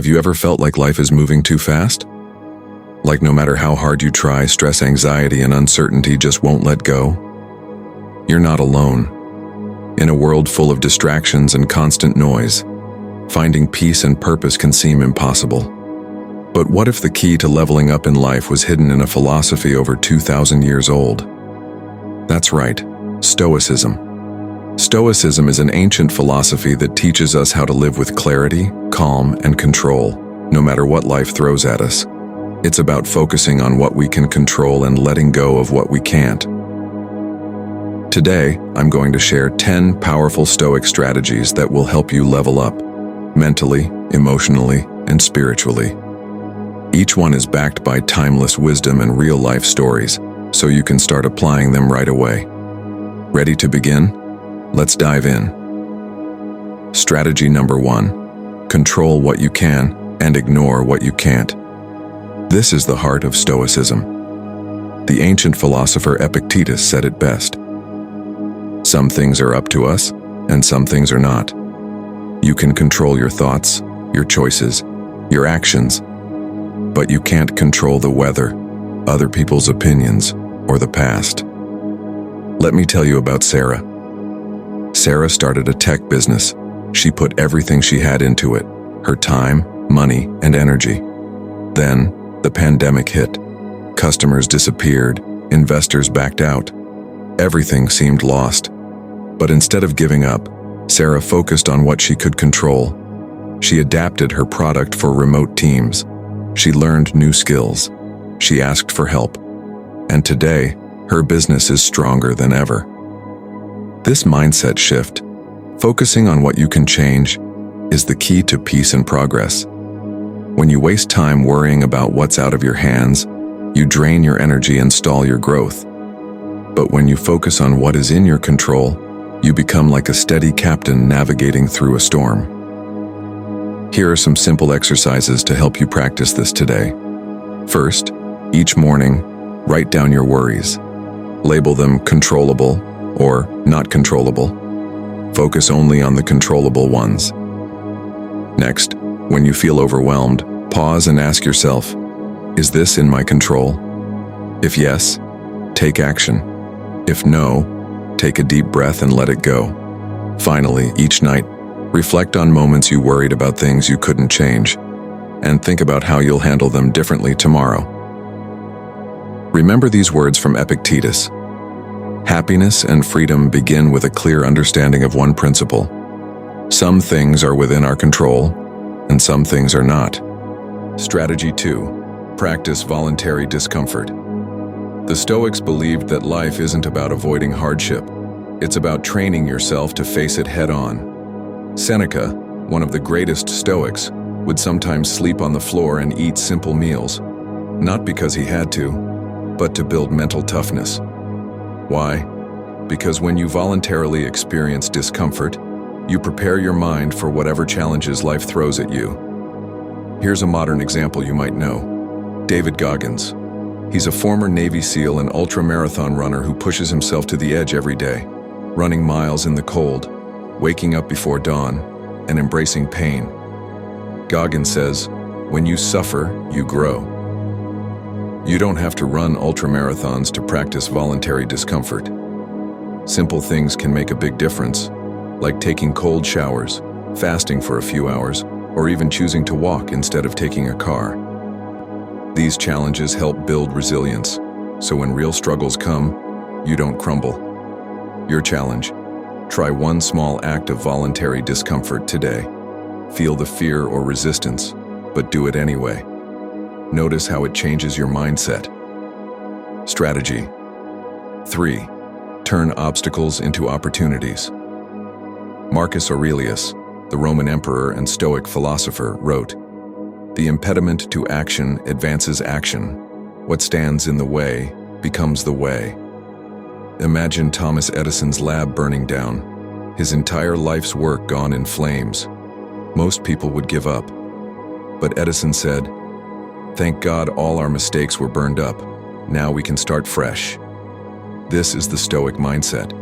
Have you ever felt like life is moving too fast? Like no matter how hard you try, stress, anxiety, and uncertainty just won't let go? You're not alone. In a world full of distractions and constant noise, finding peace and purpose can seem impossible. But what if the key to leveling up in life was hidden in a philosophy over 2,000 years old? That's right, Stoicism. Stoicism is an ancient philosophy that teaches us how to live with clarity, calm, and control, no matter what life throws at us. It's about focusing on what we can control and letting go of what we can't. Today, I'm going to share 10 powerful Stoic strategies that will help you level up, mentally, emotionally, and spiritually. Each one is backed by timeless wisdom and real-life stories, so you can start applying them right away. Ready to begin? Let's dive in. Strategy number 1. Control what you can and ignore what you can't. This is the heart of Stoicism. The ancient philosopher Epictetus said it best. Some things are up to us, and some things are not. You can control your thoughts, your choices, your actions, but you can't control the weather, other people's opinions, or the past. Let me tell you about Sarah. Sarah started a tech business. She put everything she had into it, her time, money, and energy. Then, the pandemic hit. Customers disappeared, investors backed out. Everything seemed lost. But instead of giving up, Sarah focused on what she could control. She adapted her product for remote teams. She learned new skills. She asked for help. And today, her business is stronger than ever. This mindset shift, focusing on what you can change, is the key to peace and progress. When you waste time worrying about what's out of your hands, you drain your energy and stall your growth. But when you focus on what is in your control, you become like a steady captain navigating through a storm. Here are some simple exercises to help you practice this today. First, each morning, write down your worries. Label them controllable or not controllable. Focus only on the controllable ones. Next, when you feel overwhelmed, pause and ask yourself, is this in my control? If yes, take action. If no, take a deep breath and let it go. Finally, each night, reflect on moments you worried about things you couldn't change, and think about how you'll handle them differently tomorrow. Remember these words from Epictetus. Happiness and freedom begin with a clear understanding of one principle. Some things are within our control, and some things are not. Strategy 2. Practice voluntary discomfort. The Stoics believed that life isn't about avoiding hardship. It's about training yourself to face it head-on. Seneca, one of the greatest Stoics, would sometimes sleep on the floor and eat simple meals, not because he had to, but to build mental toughness. Why? Because when you voluntarily experience discomfort, you prepare your mind for whatever challenges life throws at you. Here's a modern example you might know. David Goggins. He's a former Navy SEAL and ultra-marathon runner who pushes himself to the edge every day, running miles in the cold, waking up before dawn, and embracing pain. Goggins says, "When you suffer, you grow." You don't have to run ultramarathons to practice voluntary discomfort. Simple things can make a big difference, like taking cold showers, fasting for a few hours, or even choosing to walk instead of taking a car. These challenges help build resilience, so when real struggles come, you don't crumble. Your challenge: try one small act of voluntary discomfort today. Feel the fear or resistance, but do it anyway. Notice how it changes your mindset. Strategy 3. Turn obstacles into opportunities. Marcus Aurelius, the Roman emperor and Stoic philosopher, wrote, "The impediment to action advances action. What stands in the way becomes the way." Imagine Thomas Edison's lab burning down, his entire life's work gone in flames. Most people would give up. But Edison said, "Thank God all our mistakes were burned up. Now we can start fresh." This is the Stoic mindset,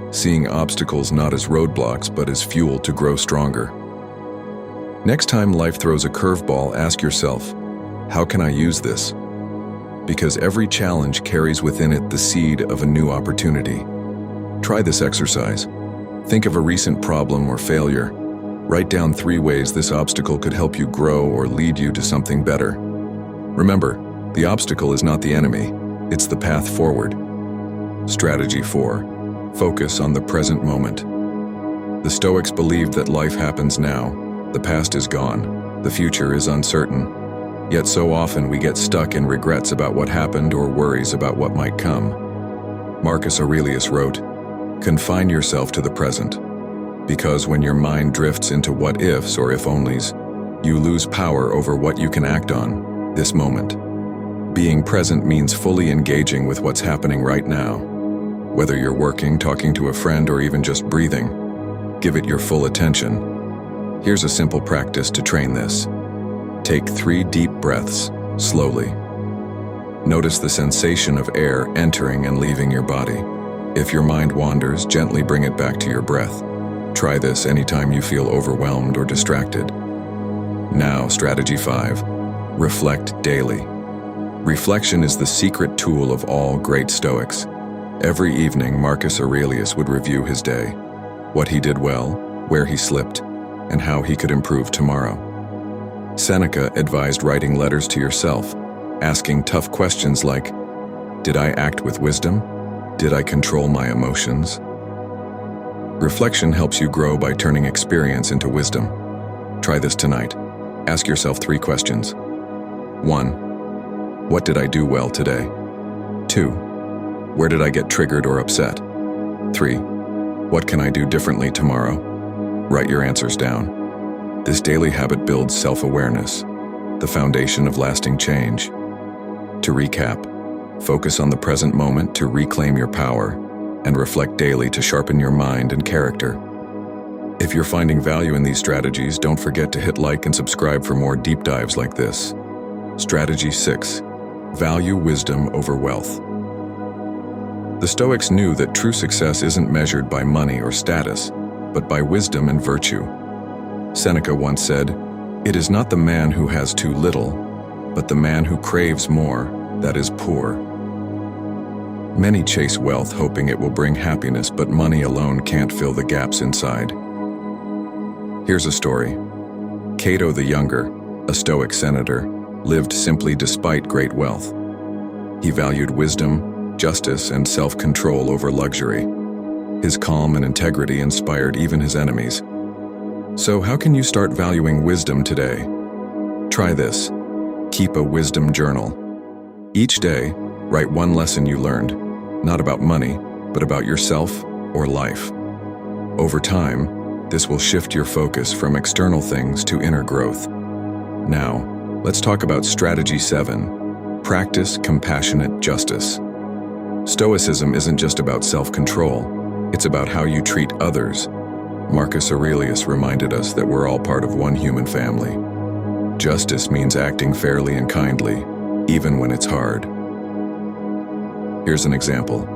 seeing obstacles not as roadblocks but as fuel to grow stronger. Next time life throws a curveball, ask yourself, how can I use this? Because every challenge carries within it the seed of a new opportunity. Try this exercise. Think of a recent problem or failure. Write down 3 ways this obstacle could help you grow or lead you to something better. Remember, the obstacle is not the enemy, it's the path forward. Strategy 4. Focus on the present moment. The Stoics believed that life happens now. The past is gone. The future is uncertain. Yet so often we get stuck in regrets about what happened or worries about what might come. Marcus Aurelius wrote, "Confine yourself to the present, because when your mind drifts into what-ifs or if-onlys, you lose power over what you can act on, this moment." Being present means fully engaging with what's happening right now. Whether you're working, talking to a friend, or even just breathing, give it your full attention. Here's a simple practice to train this. Take 3 deep breaths, slowly. Notice the sensation of air entering and leaving your body. If your mind wanders, gently bring it back to your breath. Try this anytime you feel overwhelmed or distracted. Now, strategy 5. Reflect daily. Reflection is the secret tool of all great Stoics. Every evening, Marcus Aurelius would review his day, what he did well, where he slipped, and how he could improve tomorrow. Seneca advised writing letters to yourself, asking tough questions like, did I act with wisdom? Did I control my emotions? Reflection helps you grow by turning experience into wisdom. Try this tonight. Ask yourself 3 questions. 1. What did I do well today? 2. Where did I get triggered or upset? 3. What can I do differently tomorrow? Write your answers down. This daily habit builds self-awareness, the foundation of lasting change. To recap, focus on the present moment to reclaim your power, and reflect daily to sharpen your mind and character. If you're finding value in these strategies, don't forget to hit like and subscribe for more deep dives like this. Strategy 6. Value wisdom over wealth. The Stoics knew that true success isn't measured by money or status, but by wisdom and virtue. Seneca once said, "It is not the man who has too little, but the man who craves more that is poor." Many chase wealth hoping it will bring happiness, but money alone can't fill the gaps inside. Here's a story. Cato the Younger, a Stoic senator, lived simply despite great wealth. He valued wisdom, justice, and self-control over luxury. His calm and integrity inspired even his enemies. So how can you start valuing wisdom today? Try this. Keep a wisdom journal. Each day, write 1 lesson you learned, not about money, but about yourself or life. Over time, this will shift your focus from external things to inner growth. Now, let's talk about strategy 7. Practice compassionate justice. Stoicism isn't just about self-control, it's about how you treat others. Marcus Aurelius reminded us that we're all part of one human family. Justice means acting fairly and kindly, even when it's hard. Here's an example.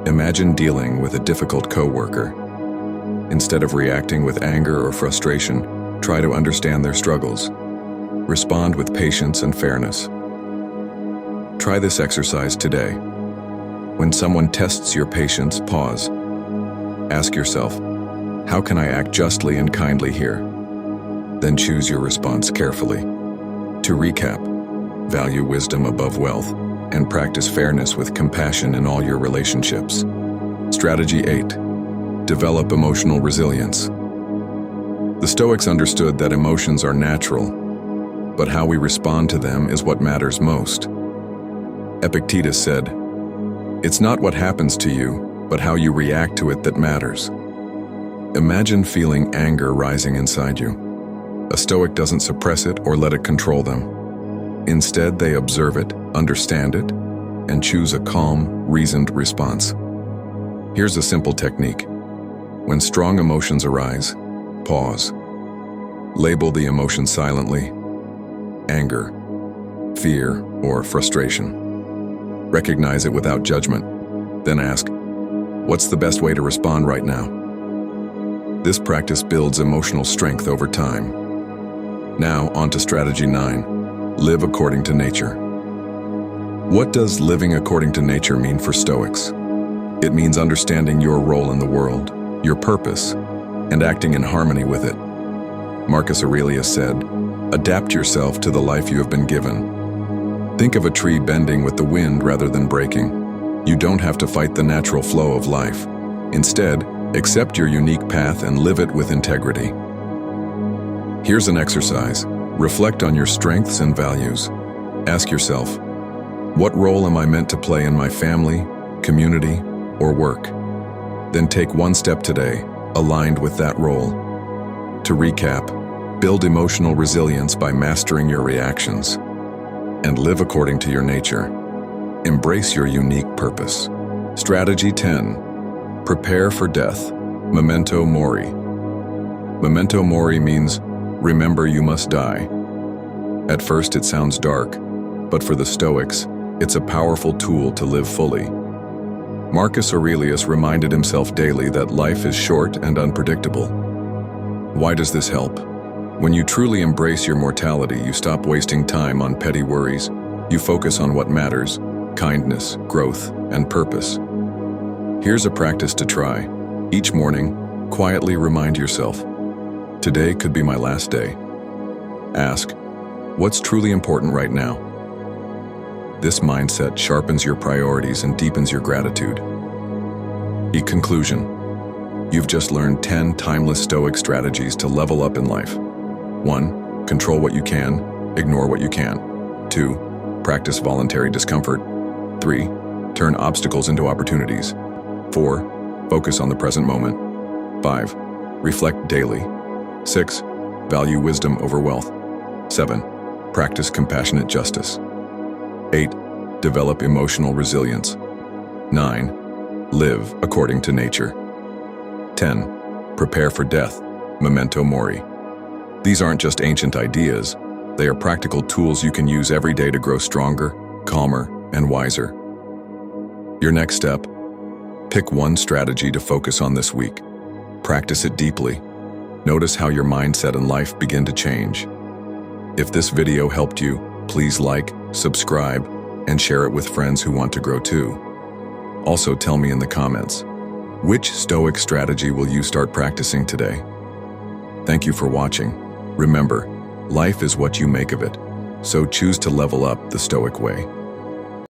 Imagine dealing with a difficult coworker. Instead of reacting with anger or frustration, try to understand their struggles. Respond with patience and fairness. Try this exercise today. When someone tests your patience, pause. Ask yourself, how can I act justly and kindly here? Then choose your response carefully. To recap, value wisdom above wealth and practice fairness with compassion in all your relationships. Strategy 8. Develop emotional resilience. The Stoics understood that emotions are natural, but how we respond to them is what matters most. Epictetus said, "It's not what happens to you, but how you react to it that matters." Imagine feeling anger rising inside you. A Stoic doesn't suppress it or let it control them. Instead, they observe it, understand it, and choose a calm, reasoned response. Here's a simple technique. When strong emotions arise, pause. Label the emotion silently: anger, fear, or frustration. Recognize it without judgment. Then ask, what's the best way to respond right now? This practice builds emotional strength over time. Now, on to strategy 9. Live according to nature. What does living according to nature mean for Stoics? It means understanding your role in the world, your purpose, and acting in harmony with it. Marcus Aurelius said, "Adapt yourself to the life you have been given." Think of a tree bending with the wind rather than breaking. You don't have to fight the natural flow of life. Instead, accept your unique path and live it with integrity. Here's an exercise. Reflect on your strengths and values. Ask yourself, what role am I meant to play in my family, community, or work? Then take one step today, aligned with that role. To recap, build emotional resilience by mastering your reactions, and live according to your nature. Embrace your unique purpose. Strategy 10. Prepare for death. Memento mori. Memento mori means, remember you must die. At first it sounds dark, but for the Stoics, it's a powerful tool to live fully. Marcus Aurelius reminded himself daily that life is short and unpredictable. Why does this help? When you truly embrace your mortality, you stop wasting time on petty worries. You focus on what matters: kindness, growth, and purpose. Here's a practice to try. Each morning, quietly remind yourself, today could be my last day. Ask, what's truly important right now? This mindset sharpens your priorities and deepens your gratitude. In conclusion, you've just learned 10 timeless Stoic strategies to level up in life. 1. Control what you can, ignore what you can't. 2. Practice voluntary discomfort. 3. Turn obstacles into opportunities. 4. Focus on the present moment. 5. Reflect daily. 6. Value wisdom over wealth. 7. Practice compassionate justice. 8. Develop emotional resilience. 9. Live according to nature. 10. Prepare for death. Memento mori. These aren't just ancient ideas. They are practical tools you can use every day to grow stronger, calmer, and wiser. Your next step: pick one strategy to focus on this week. Practice it deeply. Notice how your mindset and life begin to change. If this video helped you, please like, subscribe, and share it with friends who want to grow too. Also, tell me in the comments, which Stoic strategy will you start practicing today? Thank you for watching. Remember, life is what you make of it, so choose to level up the Stoic way.